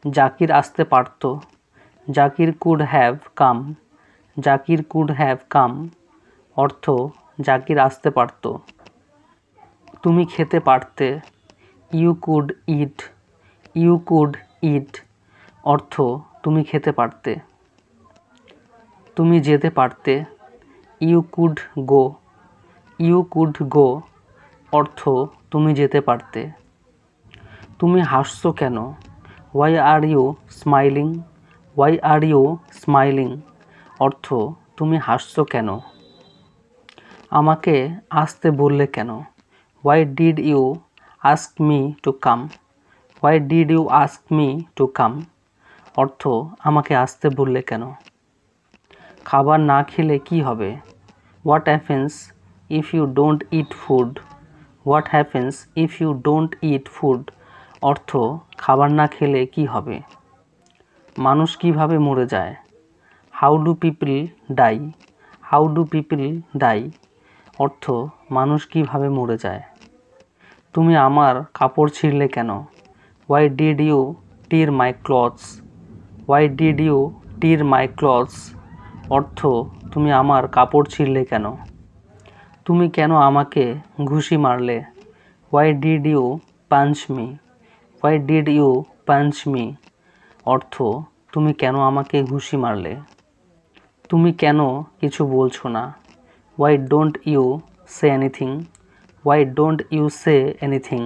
জাকির আসতে পারতো, Zakir could have come, Zakir could have come, অর্থ জাকির আসতে পারতো। তুমি খেতে পারতে, you could eat, you could eat, অর্থ তুমি খেতে পারতে। তুমি যেতে পারতে, you could go, you could go, অর্থ তুমি যেতে পারতে। তুমি হাসছো কেন, why are you smiling, why are you smiling, অর্থ তুমি হাসছো কেন। আমাকে আসতে বললে কেন, why did you ask me to come, why did you ask me to কাম, অর্থ আমাকে আসতে বললে কেন। খাবার না খেলে কি হবে, what happens if you don't eat food, what happens if you don't eat food, অর্থ খাবার না খেলে কি হবে। মানুষ কিভাবে মরে যায়, how do people die, how do people die, অর্থ মানুষ কিভাবে মরে যায়। তুমি আমার কাপড় ছিঁড়লে কেন, হোয়াই ডিড ইউ টির মাই ক্লথস, হোয়াই ডিড ইউ টির মাই ক্লথস, অর্থ তুমি আমার কাপড় ছিঁড়লে কেন। তুমি কেন আমাকে ঘুষি মারলে, why did you punch me, why did you punch me, অর্থ তুমি কেন আমাকে ঘুষি মারলে। তুমি কেন কিছু বলছো না, why don't you say anything, why don't you say anything,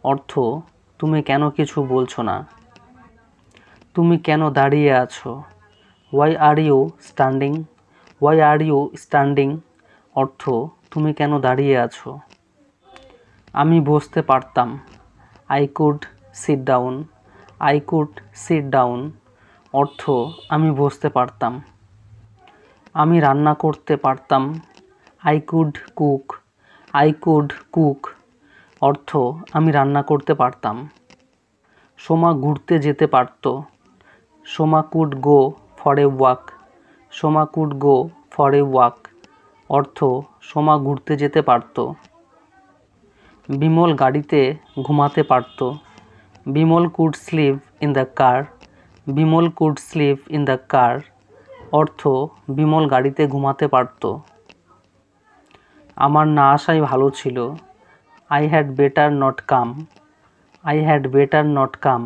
অর্থ তুমি কেন কিছু বলছো না। তুমি কেন দাঁড়িয়ে আছো, why are you standing, why are you standing, অর্থ তুমি কেন দাঁড়িয়ে আছো। আমি বসতে পারতাম, I could sit down, I could sit down, অর্থ আমি বসতে পারতাম। আমি রান্না করতে পারতাম, I could cook, I could cook, অর্থ আমি রান্না করতে পারতাম। সোমা ঘুরতে যেতে পারতো, Soma could go for a walk, Soma could go for a walk, অর্থ সোমা ঘুরতে যেতে পারতো। বিমল গাড়িতে ঘুমাতে পারতো, Bimal could slip in the car, Bimal could slip in the car, অর্থ বিমল গাড়িতে ঘুমাতে পারতো। আমার না আসাই ভালো ছিল, I had better not come, I had better not come,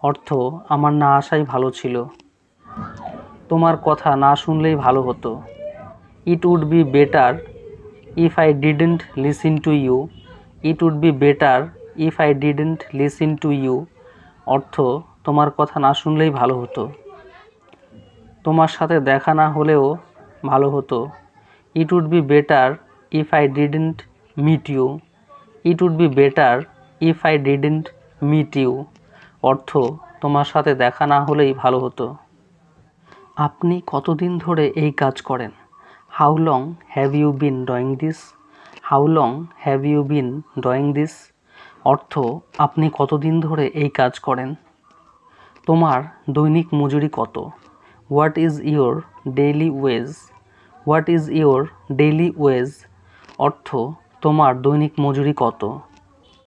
অর্থ আমার না আসাই ভালো ছিল। তোমার কথা না শুনলেই ভালো হতো, it would be better if I didn't listen to you, it would be better if I didn't listen to you, অর্থ তোমার কথা না শুনলেই ভালো হতো। তোমার সাথে দেখা না হলেও ভালো হতো, it would be better if I didn't meet you, it would be better if I didn't meet you, অর্থ তোমার সাথে দেখা না হলেই ভালো হতো। আপনি কতদিন ধরে এই কাজ করেন, how long have you been doing this, how long have you been doing this, অর্থ আপনি কতদিন ধরে এই কাজ করেন। তোমার দৈনিক মজুরি কত, what is your daily wage, what is your daily wage, অর্থ তোমার দৈনিক মজুরি কত।